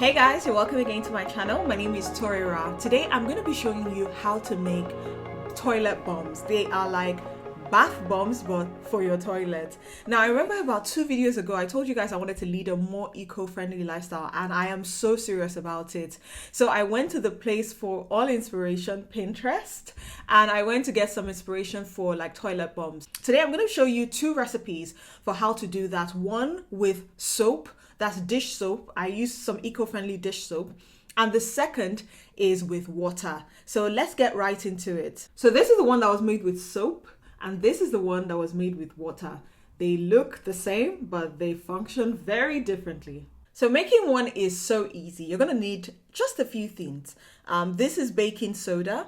Hey guys, you're welcome again to my channel. My name is Torira. Today I'm going to be showing you how to make toilet bombs. They are like bath bombs but for your toilet. Now I remember about 2 videos ago I told you guys I wanted to lead a more eco-friendly lifestyle, and I am so serious about it. So I went to the place for all inspiration, Pinterest, and I went to get some inspiration for like toilet bombs. Today I'm going to show you 2 recipes for how to do that. One with soap, that's dish soap. I use some eco-friendly dish soap. And the second is with water. So let's get right into it. So this is the one that was made with soap, and this is the one that was made with water. They look the same, but they function very differently. So making one is so easy. You're gonna need just a few things. This is baking soda,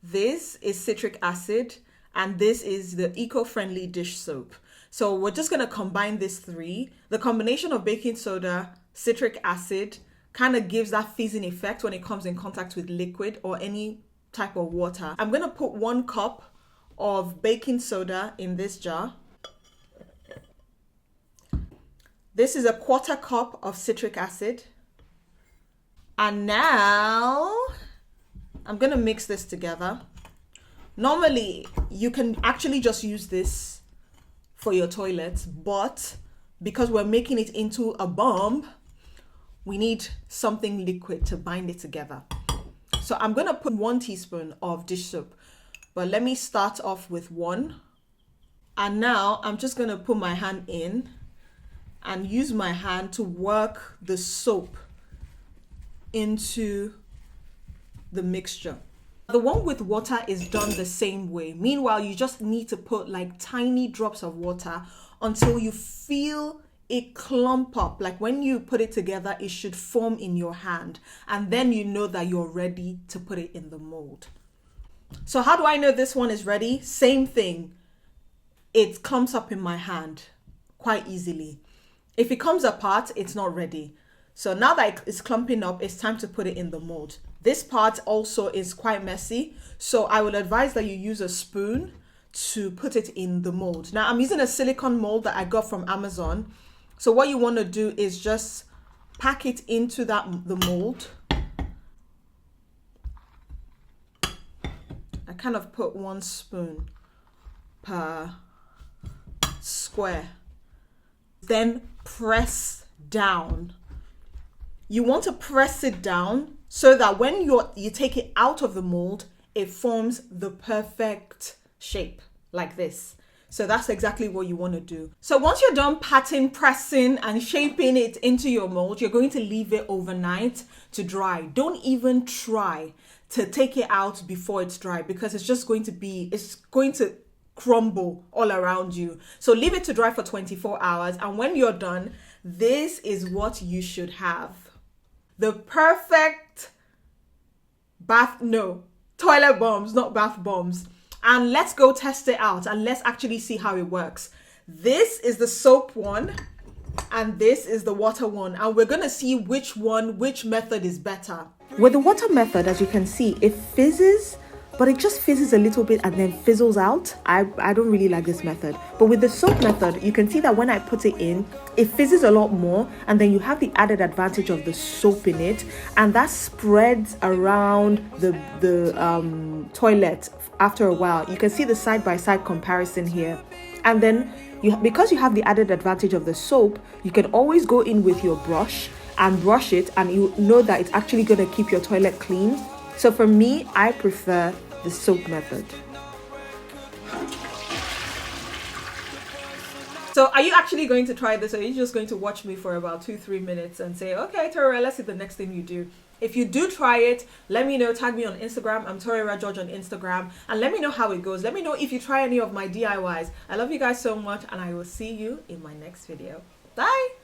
this is citric acid, and this is the eco-friendly dish soap. So we're just gonna combine these 3. The combination of baking soda, citric acid, kind of gives that fizzing effect when it comes in contact with liquid or any type of water. I'm gonna put 1 cup of baking soda in this jar. This is a 1/4 cup of citric acid. And now I'm gonna mix this together. Normally, you can actually just use this for your toilet, but because we're making it into a bomb, we need something liquid to bind it together. So I'm gonna put 1 teaspoon of dish soap, but let me start off with 1. And now I'm just gonna put my hand in and use my hand to work the soap into the mixture. The one with water is done the same way. Meanwhile, you just need to put like tiny drops of water until you feel it clump up. Like when you put it together, it should form in your hand. And then you know that you're ready to put it in the mold. So how do I know this one is ready? Same thing. It clumps up in my hand quite easily. If it comes apart, it's not ready. So now that it's clumping up, it's time to put it in the mold. This part also is quite messy, so I would advise that you use a spoon to put it in the mold. Now I'm using a silicone mold that I got from Amazon. So what you want to do is just pack it into the mold. I kind of put 1 spoon per square. Then press down. You want to press it down so that when you take it out of the mold, it forms the perfect shape like this. So that's exactly what you want to do. So once you're done patting, pressing, and shaping it into your mold, you're going to leave it overnight to dry. Don't even try to take it out before it's dry, because it's going to crumble all around you. So leave it to dry for 24 hours. And when you're done, this is what you should have. The perfect toilet bombs, not bath bombs. And let's go test it out and let's actually see how it works. This is the soap one and this is the water one. And we're gonna see which method is better. With the water method, as you can see, it fizzes, but it just fizzes a little bit and then fizzles out. I don't really like this method. But with the soap method, you can see that when I put it in, it fizzes a lot more, and then you have the added advantage of the soap in it, and that spreads around the toilet after a while. You can see the side-by-side comparison here. And then because you have the added advantage of the soap, you can always go in with your brush and brush it, and you know that it's actually gonna keep your toilet clean. So for me, I prefer the soap method. So are you actually going to try this, or are you just going to watch me for about 2-3 minutes and say, okay, Torira, let's see the next thing you do? If you do try it, let me know. Tag me on Instagram. I'm Torira George on Instagram. And let me know how it goes. Let me know if you try any of my DIYs. I love you guys so much, and I will see you in my next video. Bye!